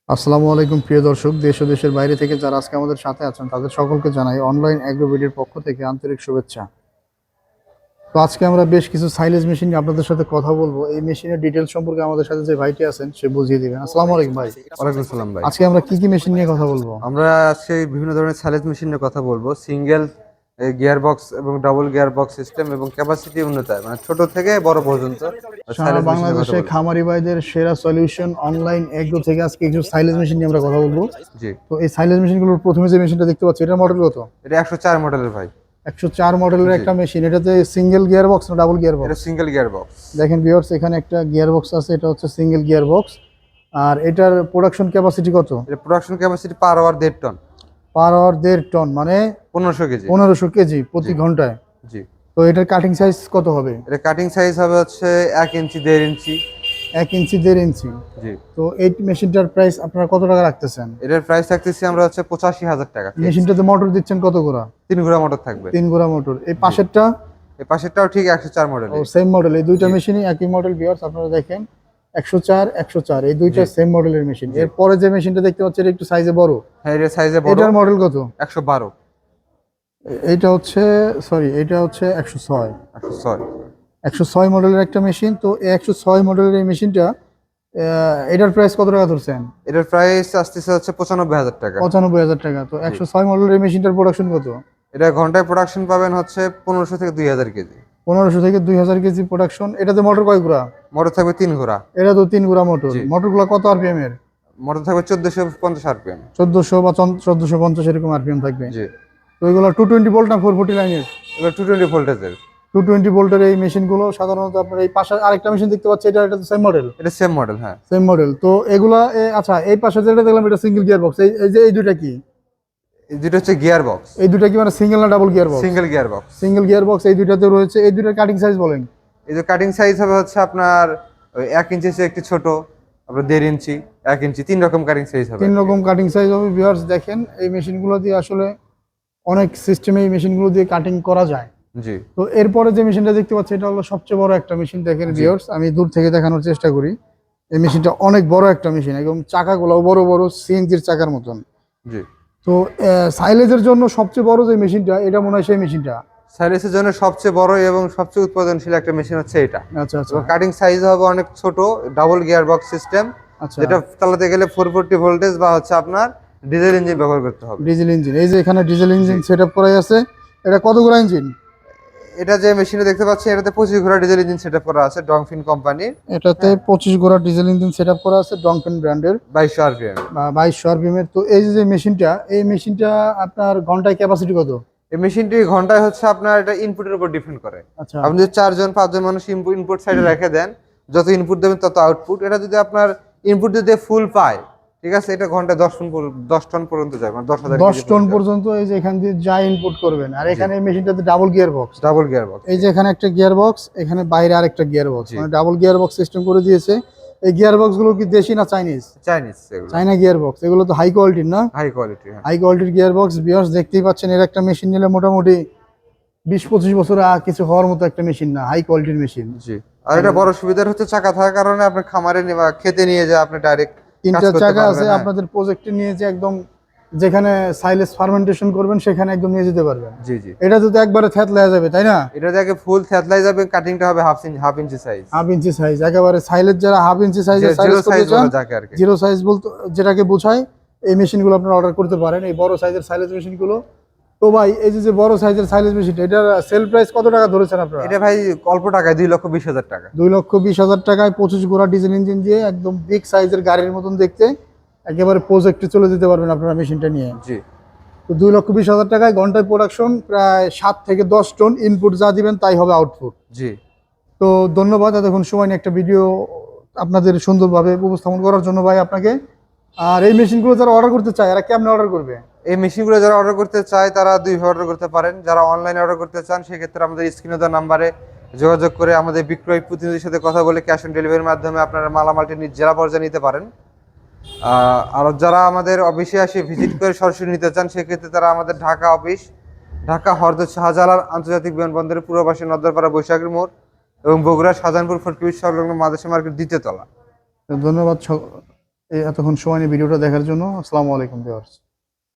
আসসালামু আলাইকুম প্রিয় দর্শক, দেশ ও দেশের বাইরে থেকে যারা আজকে আমাদের সাথে আছেন তাদের সকলকে জানাই অনলাইন অ্যাগ্রোভিডির পক্ষ থেকে আন্তরিক শুভেচ্ছা। তো আজকে আমরা বেশ কিছু সাইলেজ মেশিন নিয়ে আপনাদের সাথে কথা বলবো। এই মেশিনের ডিটেলস সম্পর্কে আমাদের সাথে যে ভাইটি আছেন সে বুঝিয়ে দিবেন। আসসালামু আলাইকুম ভাই। ওয়ালাইকুম আসসালাম ভাই। আজকে আমরা কি কি মেশিন নিয়ে কথা বলবো? আমরা আজকে বিভিন্ন ধরনের সাইলেজ মেশিনের কথা বলবো। সিঙ্গেল গিয়ার বক্স এবং ডাবল গিয়ার বক্স সিস্টেম এবং ক্যাপাসিটি উন্নতায়, মানে ছোট থেকে বড় পর্যন্ত সারা সাইলেজ মেশিনের কথা বাংলাদেশে বলবো। খামারি ভাইদের সেরা সলিউশন অনলাইন এগ্রো থেকে আজকে কিছু সাইলেজ মেশিন নিয়ে আমরা কথা বলবো। জি, তো এই সাইলেজ মেশিনগুলোর প্রথমে যে মেশিনটা দেখতে পাচ্ছি এটা মডেল কত? এটা 104 মডেলের ভাই। 104 মডেলের জি, একটা মেশিন। এটাতে সিঙ্গেল গিয়ার বক্স না ডাবল গিয়ার এটা বক্স? Single gear box. দেখেন ভিউয়ার্স, এখানে একটা গিয়ার বক্স আছে, এটা হচ্ছে সিঙ্গেল গিয়ার বক্স। আর এটার প্রোডাকশন ক্যাপাসিটি কত? এটা production capacity per hour 1.5 ton, per hour 1.5 ton, মানে 1500 কেজি। 1500 কেজি জি, প্রতি ঘন্টায়। জি। তো এটার কাটিং সাইজ কত হবে? এটা কাটিং সাইজ হবে হচ্ছে 1 ইঞ্চি 1.5 ইঞ্চি। 1 ইঞ্চি 1.5 ইঞ্চি। জি, তো এই মেশিনটার প্রাইস আপনারা কত টাকা রাখতেছেন? এটার প্রাইস রাখতেছি আমরা হচ্ছে 85,000 টাকা। মেশিনটাতে মোটর দিচ্ছেন কত গোড়া? 3 ঘোড়া মোটর থাকবে। 3 গোড়া মোটর। এই জি, পাশেরটা? এই পাশেরটাও ঠিক 104 ও মডেলের। Same model. এই দুইটা জি, মেশিনই একই মডেল ভিউয়ার্স, আপনারা দেখেন 104 104 এই দুইটা জি, সেম মডেলের মেশিন। জি। এরপরে যে মেশিনটা দেখতে পাচ্ছেন এটা একটু সাইজে বড়। হ্যাঁ, এটার সাইজে বড়। এটার মডেল কত? 112। এইটা হচ্ছে, সরি, এটা হচ্ছে 106। 106। 106 মডেলের একটা মেশিন। তো এই 106 মডেলের এই মেশিনটা এটার প্রাইস কত টাকা ধরছেন? এটার প্রাইস আসতেছে হচ্ছে 95,000 টাকা। 95,000 টাকা। তো জি, 106 মডেলের এই মেশিনটার প্রোডাকশন কত? এটা ঘন্টায় প্রোডাকশন পাবেন হচ্ছে 1500 থেকে 2000 কেজি। 1500 থেকে 2000 কেজি প্রোডাকশন। এটাতে মোটর কয় গুড়া? মোটর থাকবে 3 ঘোড়া। এটা তো 3 গুড়া মোটর। জি, মোটরগুলো কত আরপিএম এর? মোটর থাকবে 1450 আরপিএম। 1400 বা 1450 এরকম আরপিএম থাকবে। জি, তো এগুলো 220 ভোল্ট না 440 লাইনের? এগুলো 220 ভোল্টেজের। 220 ভোল্টের এই মেশিনগুলো সাধারণত আপনার এই পাশে আরেকটা মেশিন দেখতে পাচ্ছি, এটা তো সেম মডেল। এটা সেম মডেল, হ্যাঁ। Same model. তো এগুলা আচ্ছা, এই পাশে যেটা দেখলাম এটা সিঙ্গেল গিয়ার বক্স। এই যে এই দুইটা কি? এই যেটা হচ্ছে গিয়ার বক্স, এই দুইটা কি মানে সিঙ্গেল না double gear box? Single gear box. Single gear box এই দুইটাতে রয়েছে। এই দুইটার কাটিং সাইজ বলেন। এই যে কাটিং সাইজ হবে হচ্ছে আপনার ওই 1 ইঞ্চি চেয়ে একটু ছোট, আপনার 1.5 ইঞ্চি, 1 ইঞ্চি, 3 রকম কাটিং সাইজ হবে তিন আর কি। রকম কাটিং সাইজ হবে ভিউয়ার্স। দেখেন এই মেশিনগুলো দিয়ে আসলে অনেক সিস্টেমে এই মেশিনগুলো দিয়ে কাটিং করা যায়। জি, তো এরপরে যে মেশিনটা দেখতে পাচ্ছি এটা হলো সবচেয়ে বড় একটা মেশিন। দেখেন জি, ভিউয়ার্স, আমি দূর থেকে দেখানোর চেষ্টা করি। এই মেশিনটা অনেক বড় একটা মেশিন, একদম চাকাগুলো বড় বড় সিএনজির চাকার মতন। জি। তো সাইলেজের জন্য সবচেয়ে বড় যে মেশিনটা এটা মনে হয় সেই মেশিনটা। সাইলেসের জন্য সবচেয়ে বড় এবং সবচেয়ে উৎপাদনশীল একটা মেশিন হচ্ছে এটা। আচ্ছা আচ্ছা এবং কাটিং সাইজ হবে অনেক ছোট, ডাবল গিয়ার বক্স সিস্টেম, আচ্ছা। যেটা চালাতে গেলে 440 ভোল্টেজ বা হচ্ছে আপনার ডিজেল ইঞ্জিন ব্যবহার করতে হবে। Diesel engine. এই যে এখানে ডিজেল জি, ইঞ্জিন সেট আপ করাই আছে। এটা কত গোড়া ইঞ্জিন? এটা যে মেশিনে দেখতে পাচ্ছি এটাতে 25 ঘোড়া ডিজেল ইঞ্জিন সেটআপ করা আছে ডংফিন কোম্পানির। এটাতে হ্যাঁ, 25 গোড়া ডিজেল ইঞ্জিন সেট আপ করা আছে ডংফেন ব্র্যান্ডের 2200 আরপিএম। বা 2200 আরপিএম এর। তো এই যে মেশিনটা, এই মেশিনটা আপনার ঘন্টায় ক্যাপাসিটি কত? এই মেশিনটি ঘন্টায় হচ্ছে আপনার এটা ইনপুটের উপর ডিপেন্ড করে। আচ্ছা আপনি যদি 4 জন 5 জন মানুষ ইনপুট সাইডে রেখে দেন, যত ইনপুট দেবেন তত আউটপুট। এটা যদি আপনার ইনপুট যদি ফুল পায়, ঠিক আছে, এটা ঘন্টায় 10 টন পর্যন্ত যায়, মানে 10,000 10 কেজি টন পর্যন্ত। পর্যন্ত এই যে এখান দিয়ে যা ইনপুট করবেন। আর জি, এখানে এই মেশিনটাতে double gear box. Double gear box. এই যে এখানে একটা গিয়ার বক্স, এখানে বাইরে আরেকটা গিয়ার বক্স, জি, মানে ডাবল গিয়ার বক্স সিস্টেম করে দিয়েছে। এই গিয়ার বক্স গুলো কি দেশি না চাইনিজ? চাইনিজ এগুলো। চাইনা গিয়ার বক্স। এগুলো তো হাই কোয়ালিটির না? হাই কোয়ালিটি, হ্যাঁ। হাই কোয়ালিটির গিয়ার বক্স। ভিউয়ার্স দেখতেই পাচ্ছেন, এর একটা মেশিন নিলে মোটামুটি 20-25 বছর কিছু হওয়ার মতো একটা মেশিন না, হাই কোয়ালিটির মেশিন। জি। আর এটা বড় সুবিধার হচ্ছে চাকা থাকার কারণে আপনি খামারে বা খেতে নিয়ে যায় আপনি ডাইরেক্ট কাজ তিনটা করতে চাকা আছে, পারবেন। হ্যাঁ, আপনাদের প্রজেক্টে নিয়ে যে একদম যেখানে সাইলেজ ফার্মেন্টেশন করবেন সেখানে একদম নিয়ে যেতে পারবেন। জি, জি। এটা তো একবারে থ্যাতলা যাবে, তাই না? এটা দেখে ফুল থেতলাই যাবে, কাটিংটা হবে half inch size. Half inch size একেবারে। সাইলেজ যারা হাফ ইঞ্চি সাইজের জিরো সাইলেজ করতে সাইজ চান, বলা যাকে আর কি। জিরো সাইজ বলতে যেটাকে বোঝায়, এই মেশিনগুলো আপনারা অর্ডার করতে পারেন, এই বড় সাইজের সাইলেজ মেশিনগুলো। তো ভাই এই যে যে বড় সাইজের সাইলেজ মেশিনটা, এটার সেল প্রাইস কত টাকা ধরেছেন আপনারা? এটা ভাই অল্প টাকায় 2,20,000 টাকা। 2,20,000 টাকায় 25 ঘোড়া ডিজেল ইঞ্জিন দিয়ে একদম বিগ সাইজের গাড়ির মতন দেখতে, একেবারে প্রজেক্টে চলে যেতে পারবেন আপনারা মেশিনটা নিয়ে। জি, তো 2,20,000 টাকায় ঘন্টায় প্রোডাকশন প্রায় 7 থেকে 10 টন। ইনপুট যা দিবেন তাই হবে আউটপুট। জি। তো ধন্যবাদ এতক্ষণ সময় নিয়ে একটা ভিডিও আপনাদের সুন্দরভাবে উপস্থাপন করার জন্য ভাই আপনাকে। আর এই মেশিনগুলো যারা অর্ডার করতে চায় এরা কেমনে অর্ডার করবে? এই মেশিনগুলো যারা অর্ডার করতে চায় তারা দুইভাবে অর্ডার করতে পারেন। যারা অনলাইনে অর্ডার করতে চান সেক্ষেত্রে আমাদের স্ক্রিনে দেওয়া নাম্বারে যোগাযোগ করে আমাদের বিক্রয় প্রতিনিধির সাথে কথা বলে ক্যাশ অন ডেলিভারির মাধ্যমে আপনারা মালামালটি নিজ জেলা পর্যায়ে নিতে পারেন। আর যারা আমাদের অফিসে এসে ভিজিট করে সরাসরি নিতে চান সেক্ষেত্রে তারা আমাদের ঢাকা অফিস, ঢাকা হরদত শাহজালাল আন্তর্জাতিক বিমানবন্দরের পূর্ব পাশে নদ্দরপাড়া বৈশাখীর মোড় এবং বগুড়া শাহজাহানপুর ফটকিবির সংলগ্ন মাদ্রাসা মার্কেট দ্বিতীয় তলা। তো ধন্যবাদ এই এতক্ষণ সময় নিয়ে ভিডিওটা দেখার জন্য আসসালামু আলাইকুম ভিউয়ার্স।